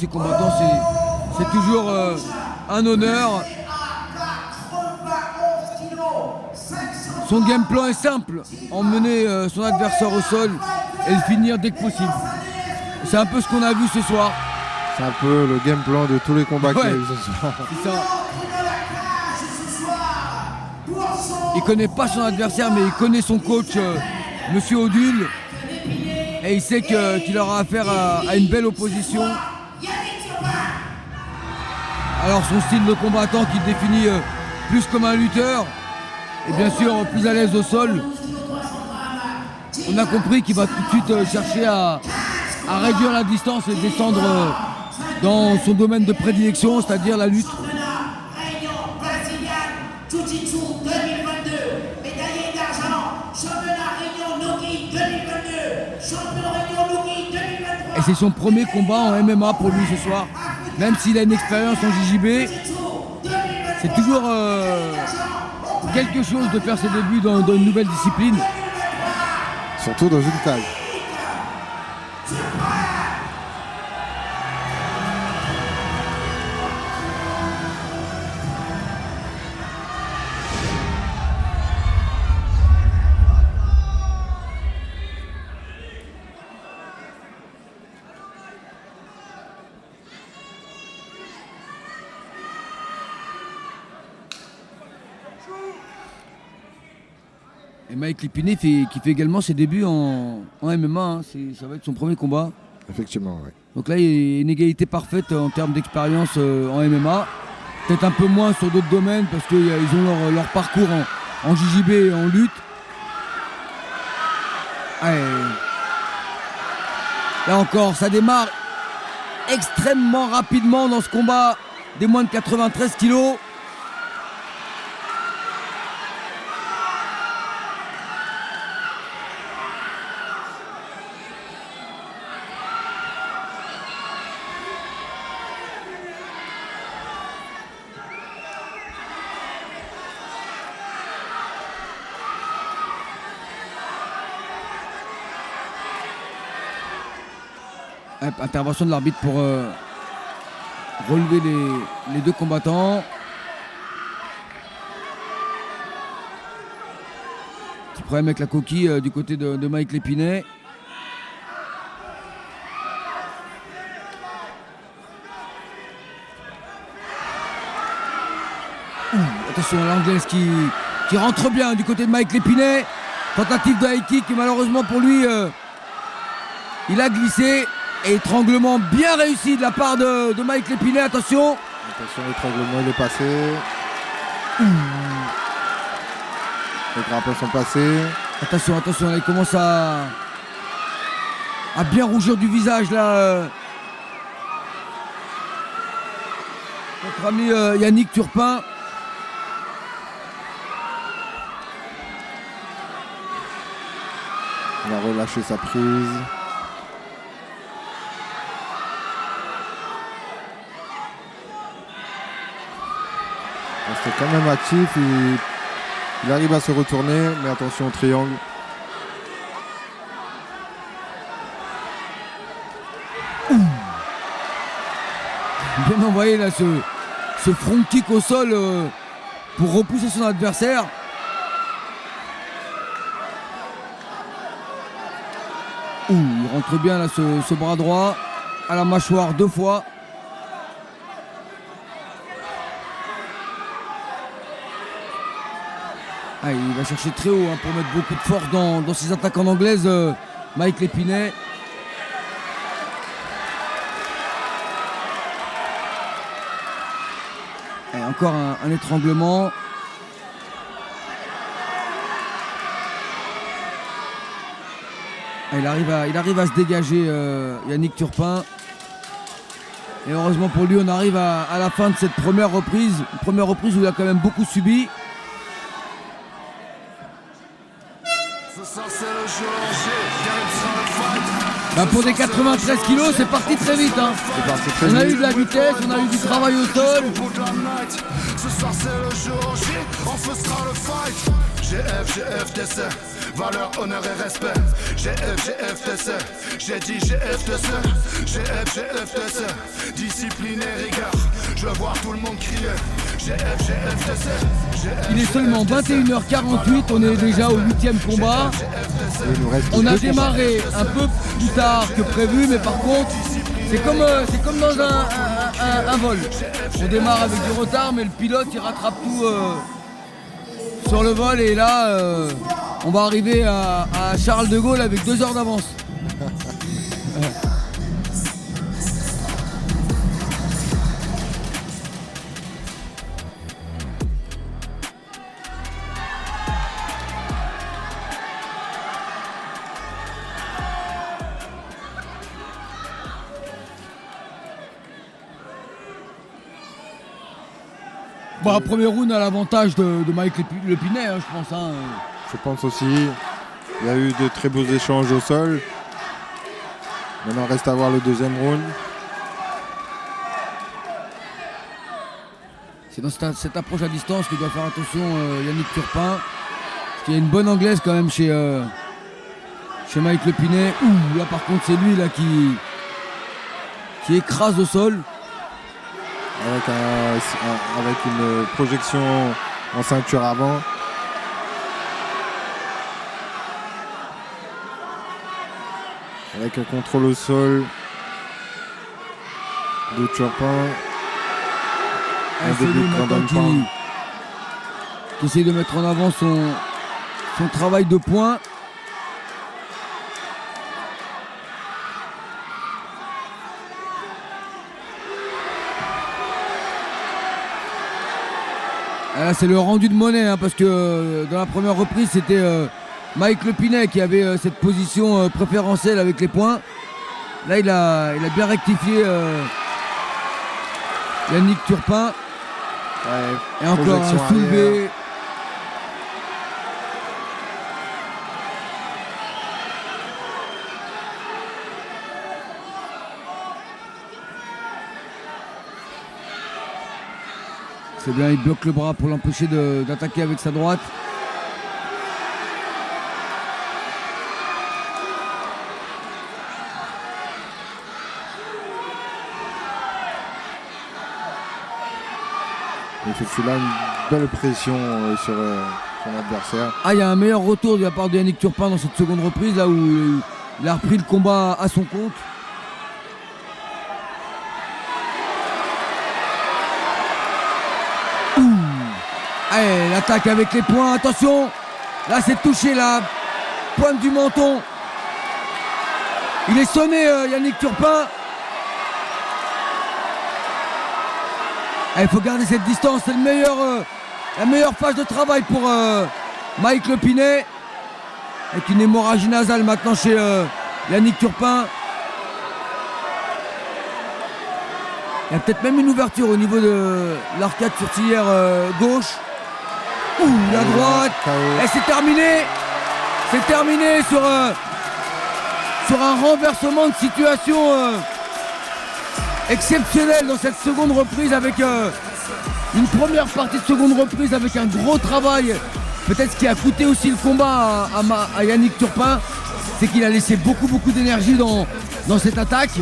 ces combattants, c'est toujours un honneur. Son game plan est simple, emmener son adversaire au sol et le finir dès que possible. C'est un peu ce qu'on a vu ce soir. C'est un peu le game plan de tous les combats qu'il y a eu ce soir. C'est ça. Il connaît pas son adversaire, mais il connaît son coach, Monsieur Odul. Et il sait qu'il aura affaire à une belle opposition. Alors son style de combattant qui définit plus comme un lutteur, et bien sûr plus à l'aise au sol. On a compris qu'il va tout de suite chercher à réduire la distance et descendre dans son domaine de prédilection, c'est-à-dire la lutte. Et c'est son premier combat en MMA pour lui ce soir. Même s'il a une expérience en JJB, c'est toujours quelque chose de faire ses débuts dans une nouvelle discipline. Surtout dans une cage. Et Mike Lépiné qui fait également ses débuts en MMA, hein. Ça va être son premier combat. Effectivement, oui. Donc là, il y a une égalité parfaite en termes d'expérience en MMA. Peut-être un peu moins sur d'autres domaines parce qu'ils ont leur parcours en JJB et en lutte. Allez. Là encore, ça démarre extrêmement rapidement dans ce combat des moins de 93 kilos. Intervention de l'arbitre pour relever les deux combattants. Petit problème avec la coquille du côté de Mike Lépiné. Attention à l'anglaise qui rentre bien du côté de Mike Lépiné. Tentative de high kick et malheureusement pour lui, il a glissé. Et étranglement bien réussi de la part de Mike Lépiné, attention. Attention, l'étranglement il est passé. Les grappins sont passés. Attention, là, il commence à bien rougir du visage là. Notre ami Yannick Turpin. Il a relâché sa prise. C'est quand même actif, il arrive à se retourner, mais attention au triangle. Bien envoyé là ce front kick au sol pour repousser son adversaire. Il rentre bien là ce bras droit à la mâchoire 2 fois. Il va chercher très haut pour mettre beaucoup de force dans ses attaques en anglaise, Mike Lépiné. Et encore un étranglement. Il arrive à se dégager, Yannick Turpin. Et heureusement pour lui, on arrive à la fin de cette première reprise. Une première reprise où il a quand même beaucoup subi. Pour des 93 kilos, c'est parti très vite. On a eu de la vitesse, on a eu du travail au sol. Ce soir c'est le jour J, on fera le fight. GFTC, valeur, honneur et respect. GFTC, j'ai dit GFTC, GFTC, discipline et rigueur. Je veux voir tout le monde crier. GFTC. Il est seulement 21h48, on est déjà au 8e combat. Il nous reste On a 2 démarré un peu plus tard que prévu, mais par contre, c'est comme dans un vol. On démarre avec du retard, mais le pilote il rattrape tout sur le vol, et là on va arriver à Charles de Gaulle avec 2 heures d'avance. Bah, premier round à l'avantage de Mike Lepinet, hein, je pense. Hein. Je pense aussi. Il y a eu de très beaux échanges au sol. Maintenant, reste à voir le deuxième round. C'est dans cette approche à distance que doit faire attention Yannick Turpin. Parce qu'il y a une bonne anglaise quand même chez Mike Lepinet. Ouh, là par contre c'est lui là qui écrase au sol. Avec une projection en ceinture avant. Avec un contrôle au sol de Turpin. C'est lui maintenant qui essaie de mettre en avant son travail de poing. Là c'est le rendu de monnaie hein, parce que dans la première reprise c'était Mike Lepinet qui avait cette position préférentielle avec les points. Là il a bien rectifié Yannick Turpin. Ouais, et encore un soulevé. C'est bien, il bloque le bras pour l'empêcher d'attaquer avec sa droite. Il effectue là une belle pression sur son adversaire. Ah, il y a un meilleur retour de la part de Yannick Turpin dans cette seconde reprise, là où il a repris le combat à son compte. Allez, l'attaque avec les poings, attention. Là c'est touché, la pointe du menton. Il est sonné Yannick Turpin. Il faut garder cette distance, c'est la meilleure phase de travail pour Mike Lepinet. Avec une hémorragie nasale maintenant chez Yannick Turpin. Il y a peut-être même une ouverture au niveau de l'arcade sourcilière gauche. Ouh, la droite. Et c'est terminé. C'est terminé sur un renversement de situation exceptionnel dans cette seconde reprise avec une première partie de seconde reprise avec un gros travail. Peut-être ce qui a coûté aussi le combat à Yannick Turpin, c'est qu'il a laissé beaucoup d'énergie dans cette attaque.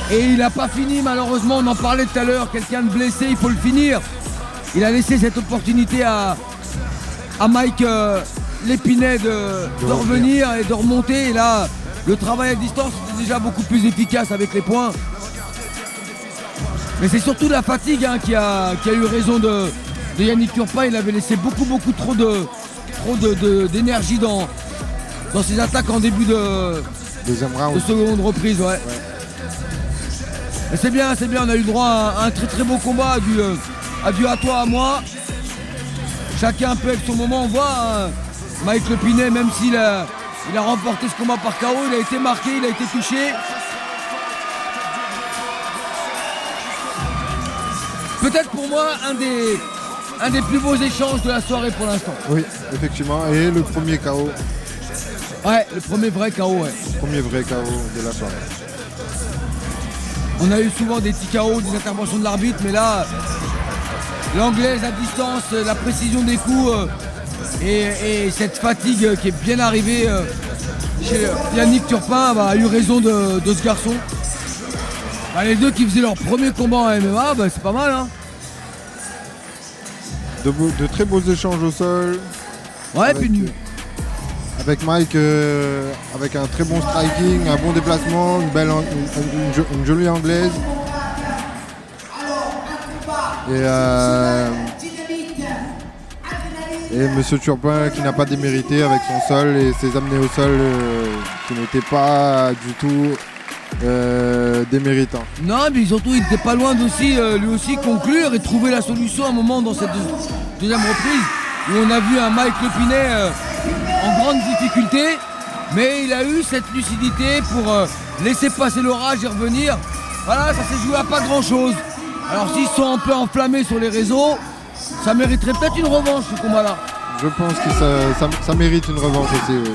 Et il n'a pas fini malheureusement, on en parlait tout à l'heure, quelqu'un de blessé, il faut le finir. Il a laissé cette opportunité à Mike Lepinet de revenir et de remonter. Et là, le travail à distance était déjà beaucoup plus efficace avec les points. Mais c'est surtout la fatigue hein, qui a eu raison de Yannick Turpin. Il avait laissé beaucoup trop d'énergie dans ses attaques en début de seconde reprise. Ouais. Mais c'est bien, on a eu le droit à un très beau combat, à toi, à moi. Chacun peut être son moment, on voit hein, Mike Lepinet, même s'il a remporté ce combat par KO, il a été marqué, il a été touché. Peut-être pour moi un des plus beaux échanges de la soirée pour l'instant. Oui, effectivement, et le premier KO. Ouais, le premier vrai KO, ouais. Le premier vrai KO de la soirée. On a eu souvent des petits KO, des interventions de l'arbitre, mais là, l'anglaise à distance, la précision des coups, Et cette fatigue qui est bien arrivée chez Yannick Turpin a eu raison de ce garçon. Bah, les deux qui faisaient leur premier combat en MMA, bah, c'est pas mal. Hein. De très beaux échanges au sol. Ouais, puis avec Mike, avec un très bon striking, un bon déplacement, une jolie anglaise. Et Monsieur Turpin qui n'a pas démérité avec son sol et ses amenés au sol qui n'étaient pas du tout déméritants. non, mais surtout il était pas loin d'aussi lui aussi conclure et trouver la solution à un moment dans cette deuxième reprise où on a vu un Mike Lepinet en grande difficulté, mais il a eu cette lucidité pour laisser passer l'orage et revenir. Voilà, ça s'est joué à pas grand chose. Alors s'ils sont un peu enflammés sur les réseaux, ça mériterait peut-être une revanche ce combat-là. Je pense que ça mérite une revanche aussi. Oui.